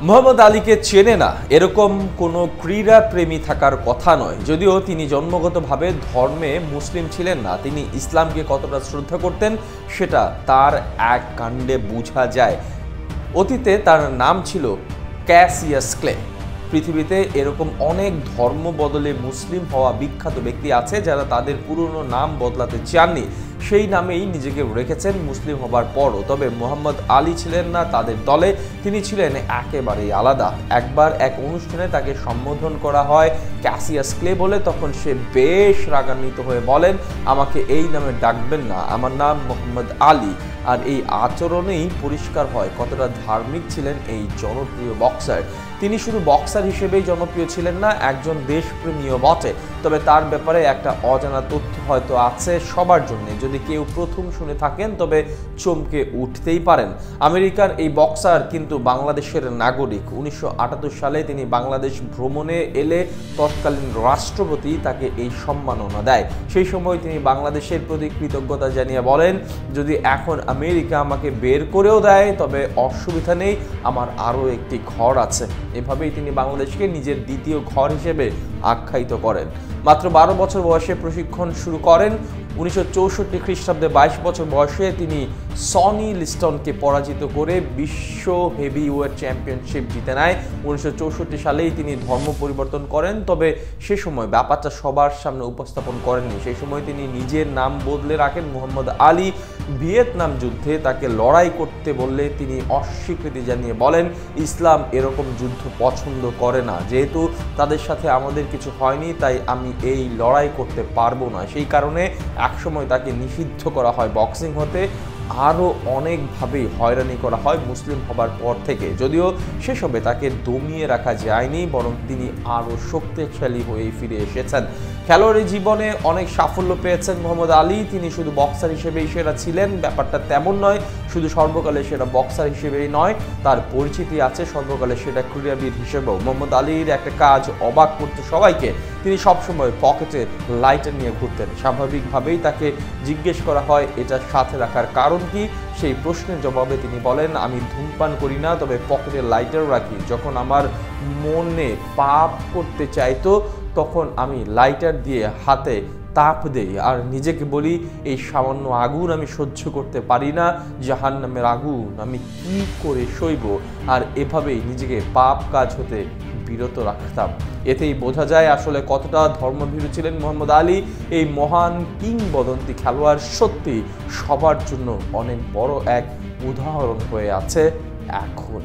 মোহাম্মদ আলীকে চেনে না এরকম কোনো ক্রীড়া প্রেমী থাকার কথা নয়। যদিও তিনি জন্মগতভাবে ধর্মে মুসলিম ছিলেন না, তিনি ইসলামকে কতটা শ্রদ্ধা করতেন সেটা তার এক কাণ্ডে বোঝা যায়। অতীতে তার নাম ছিল ক্যাসিয়াস ক্লে। পৃথিবীতে এরকম অনেক ধর্ম বদলে মুসলিম হওয়া বিখ্যাত ব্যক্তি আছে যারা তাদের পুরনো নাম বদলাতে চাননি, সেই নামেই নিজেকে রেখেছেন মুসলিম হবার পরও। তবে মোহাম্মদ আলী ছিলেন না তাদের দলে, তিনি ছিলেন একেবারেই আলাদা। একবার এক অনুষ্ঠানে তাকে সম্বোধন করা হয় ক্যাসিয়াস ক্লে বলে, তখন সে বেশ রাগান্বিত হয়ে বলেন, আমাকে এই নামে ডাকবেন না, আমার নাম মোহাম্মদ আলী। আর এই আচরণেই পরিষ্কার হয় কতটা ধার্মিক ছিলেন এই জনপ্রিয় বক্সার। তিনি শুধু বক্সার হিসেবেই জনপ্রিয় ছিলেন না, একজন দেশপ্রেমীও বটে। তবে তার ব্যাপারে একটা অজানা তথ্য হয়তো আছে সবার জন্য, যদি কেউ প্রথম শুনে থাকেন তবে চমকে উঠতেই পারেন। আমেরিকার এই বক্সার কিন্তু বাংলাদেশের নাগরিক। 1978 সালে তিনি বাংলাদেশ ভ্রমণে এলে তৎকালীন রাষ্ট্রপতি তাকে এই সম্মাননা দেয়। সেই সময় তিনি বাংলাদেশের প্রতি কৃতজ্ঞতা জানিয়ে বলেন, যদি এখন আমেরিকা আমাকে বের করেও দেয় তবে অসুবিধা নেই, আমার আরও একটি ঘর আছে। এভাবেই তিনি বাংলাদেশকে নিজের দ্বিতীয় ঘর হিসেবে আখ্যায়িত করেন। মাত্র 12 বছর বয়সে প্রশিক্ষণ শুরু করেন। 1964 খ্রিস্টাব্দে 22 বছর বয়সে তিনি সনি লিস্টনকে পরাজিত করে বিশ্ব হেভিওয়েট চ্যাম্পিয়নশিপ জিতে নেয়। 1964 সালেই তিনি ধর্ম পরিবর্তন করেন, তবে সে সময় ব্যাপারটা সবার সামনে উপস্থাপন করেননি। সেই সময় তিনি নিজের নাম বদলে রাখেন মোহাম্মদ আলী। ভিয়েতনাম যুদ্ধে তাকে লড়াই করতে বললে তিনি অস্বীকৃতি জানিয়ে বলেন, ইসলাম এরকম যুদ্ধ পছন্দ করে না, যেহেতু তাদের সাথে আমাদের কিছু হয়নি তাই আমি এই লড়াই করতে পারবো না। সেই কারণে একসময় তাকে নিষিদ্ধ করা হয় বক্সিং হতে। আরও অনেকভাবেই হয়রানি করা হয় মুসলিম হবার পর থেকে। যদিও সেসবে তাকে দমিয়ে রাখা যায়নি, বরং তিনি আরও শক্তিশালী হয়ে ফিরে এসেছেন। খেলোয়াড়ি জীবনে অনেক সাফল্য পেয়েছেন মোহাম্মদ আলী। তিনি শুধু বক্সার হিসেবেই সেরা ছিলেন ব্যাপারটা তেমন নয়, শুধু সর্বকালে সেরা বক্সার হিসেবেই নয়, তার পরিচিতি আছে সর্বকালে সেরা ক্রীড়াবিদ হিসেবেও। মোহাম্মদ আলীর একটা কাজ অবাক করত সবাইকে, তিনি সবসময় পকেটে লাইটার নিয়ে ঘুরতেন। স্বাভাবিকভাবেই তাকে জিজ্ঞেস করা হয় এটার সাথে রাখার কারণ কি। সেই প্রশ্নের জবাবে তিনি বলেন, আমি ধূমপান করি না, তবে পকেটে লাইটার রাখি। যখন আমার মনে পাপ করতে চাইতো তখন আমি লাইটার দিয়ে হাতে তাপ দেই আর নিজেকে বলি, এই সামান্য আগুন আমি সহ্য করতে পারি না, জাহান্নামের আগুন আমি কি করে সইব। আর এভাবেই নিজেকে পাপ কাজ হতে বিরত রাখতাম। এতেই বোঝা যায় আসলে কতটা ধর্মভীরু ছিলেন মোহাম্মদ আলী। এই মহান কিংবদন্তি খেলোয়াড় সত্যি সবার জন্য অনেক বড় এক উদাহরণ হয়ে আছে এখন।